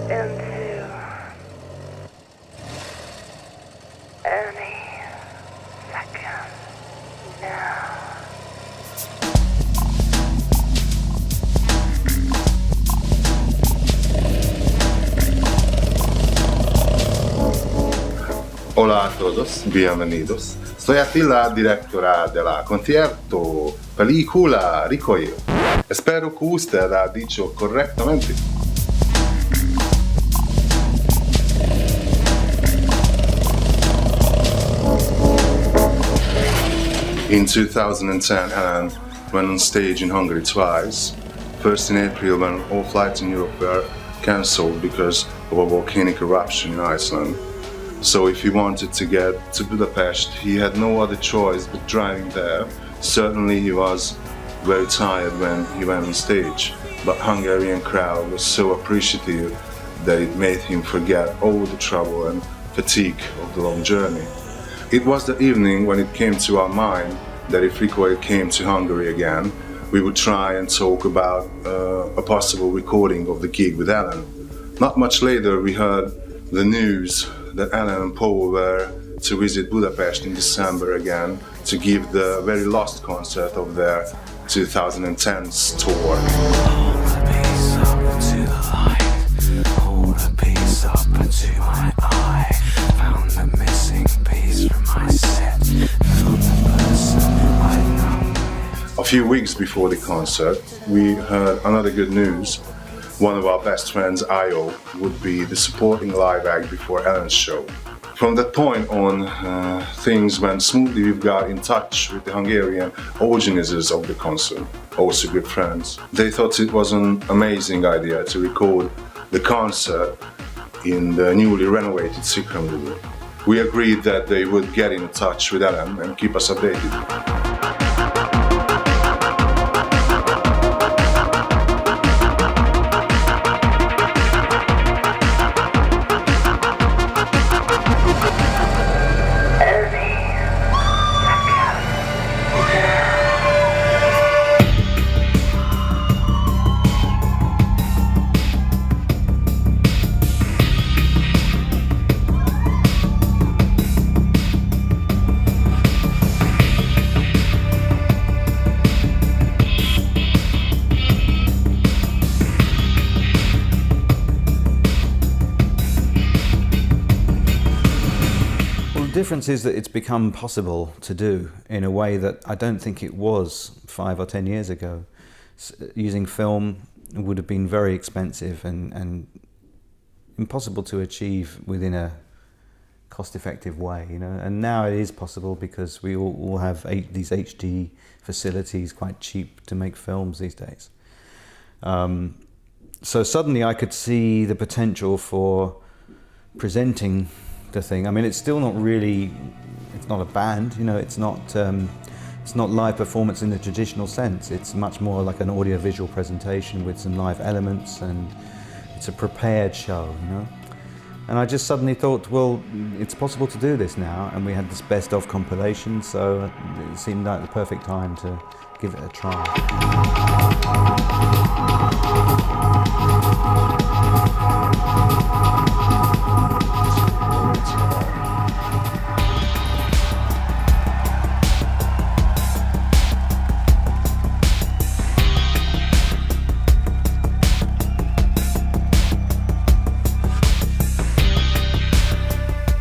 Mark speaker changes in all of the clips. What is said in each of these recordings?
Speaker 1: into any second now.
Speaker 2: Hola a todos, bienvenidos. Soy Attila, directora de la concierto película Recoil. Espero que usted ha dicho correctamente. In 2010, Alan went on stage in Hungary twice. First in April, when all flights in Europe were cancelled because of a volcanic eruption in Iceland. So if he wanted to get to Budapest, he had no other choice but driving there. Certainly he was very tired when he went on stage, but Hungarian crowd was so appreciative that it made him forget all the trouble and fatigue of the long journey. It was the evening when it came to our mind that if Recoil came to Hungary again, we would try and talk about a possible recording of the gig with Alan. Not much later we heard the news that Alan and Paul were to visit Budapest in December again to give the very last concert of their 2010 tour.
Speaker 3: Hold the piece up to the light, hold the piece up into my eye, found the missing piece from my set, found the person I know.
Speaker 2: A few weeks before the concert, we heard another good news. One of our best friends, Io, would be the supporting live act before Alan's show. From that point on, things went smoothly. We got in touch with the Hungarian organizers of the concert, also good friends. They thought it was an amazing idea to record the concert in the newly renovated Secret Room. We agreed that they would get in touch with Alan and keep us updated.
Speaker 4: The difference is that it's become possible to do in a way that I don't think it was 5 or 10 years ago. Using film would have been very expensive and impossible to achieve within a cost-effective way, you know. And now it is possible because we all have these HD facilities, quite cheap to make films these days. So suddenly I could see the potential for presenting the thing. I mean, it's still not really, it's not a band, you know, it's not live performance in the traditional sense. It's much more like an audiovisual presentation with some live elements, and it's a prepared show, you know. And I just suddenly thought, well, it's possible to do this now, and we had this best of compilation, so it seemed like the perfect time to give it a try.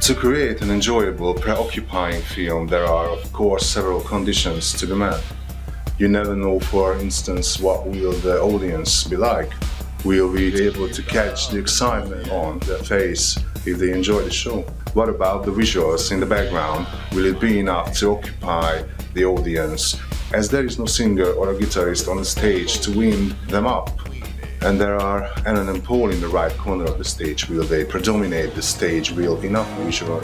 Speaker 2: To create an enjoyable, preoccupying film, there are of course several conditions to be met. You never know, for instance, what will the audience be like. Will we be able to catch the excitement on their face if they enjoy the show? What about the visuals in the background? Will it be enough to occupy the audience? As there is no singer or a guitarist on the stage to wind them up, and there are Alan and Paul in the right corner of the stage, will they predominate the stage? Will enough visual?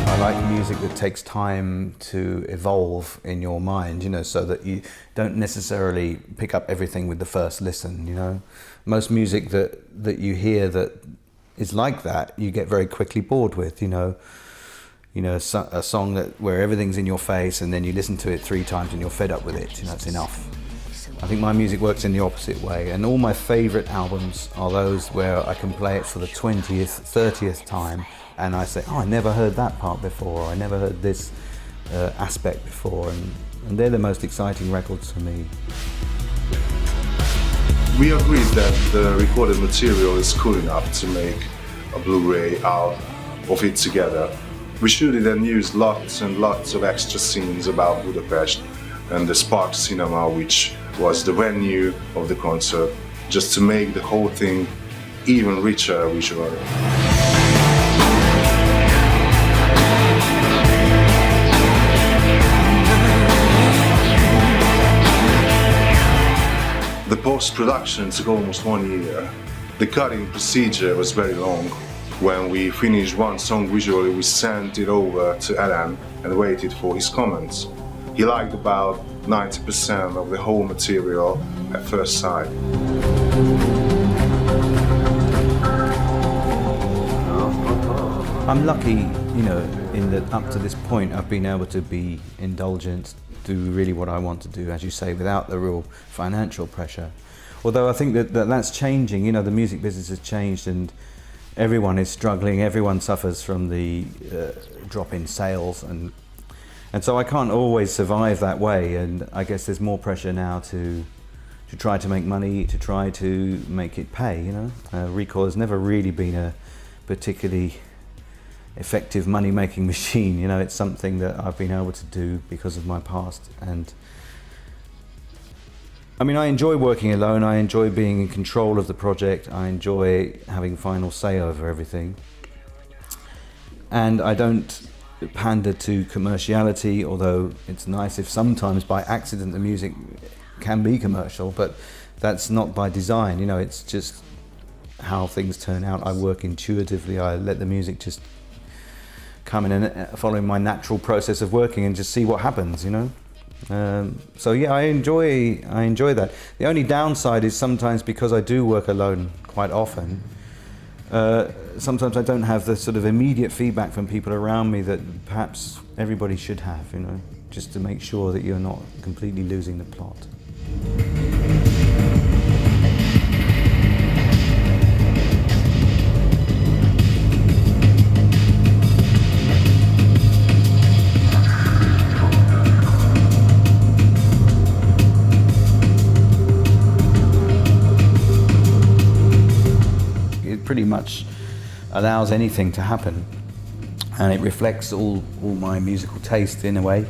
Speaker 4: I like music that takes time to evolve in your mind, you know, so that you don't necessarily pick up everything with the first listen, you know. Most music that you hear that is like that, you get very quickly bored with, you know. you know, a song where everything's in your face and then you listen to it 3 times and you're fed up with it, you know, it's enough. I think my music works in the opposite way, and all my favourite albums are those where I can play it for the 20th, 30th time and I say, oh, I never heard that part before, or I never heard this aspect before, and they're the most exciting records for me.
Speaker 2: We agreed that the recorded material is cool enough to make a Blu-ray out of it together. We shooted and used lots and lots of extra scenes about Budapest and the Spark Cinema, which was the venue of the concert, just to make the whole thing even richer visually. The post-production took almost 1 year. The cutting procedure was very long. When we finished one song visually, we sent it over to Alan and waited for his comments. He liked about 90% of the whole material at first sight.
Speaker 4: I'm lucky, you know, in that up to this point I've been able to be indulgent, do really what I want to do, as you say, without the real financial pressure. Although I think that's changing, you know, the music business has changed and everyone is struggling, everyone suffers from the drop in sales, and so I can't always survive that way, and I guess there's more pressure now to try to make money, to try to make it pay, you know. Recoil has never really been a particularly effective money-making machine, you know. It's something that I've been able to do because of my past, and I mean, I enjoy working alone, I enjoy being in control of the project, I enjoy having final say over everything, and I don't pander to commerciality, although it's nice if sometimes by accident the music can be commercial, but that's not by design, you know, it's just how things turn out. I work intuitively, I let the music just come in and following my natural process of working and just see what happens, you know. So yeah, I enjoy that. The only downside is sometimes, because I do work alone quite often, sometimes I don't have the sort of immediate feedback from people around me that perhaps everybody should have, you know, just to make sure that you're not completely losing the plot. Pretty much allows anything to happen, and it reflects all my musical taste in a way.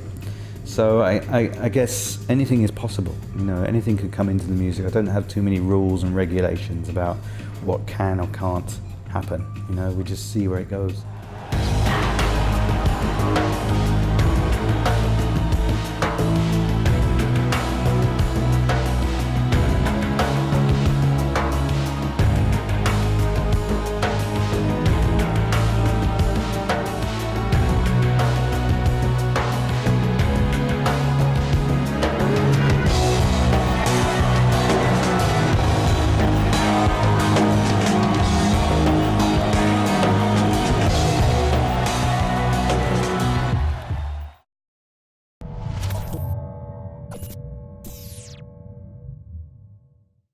Speaker 4: So I guess anything is possible, you know, anything could come into the music. I don't have too many rules and regulations about what can or can't happen, you know, we just see where it goes.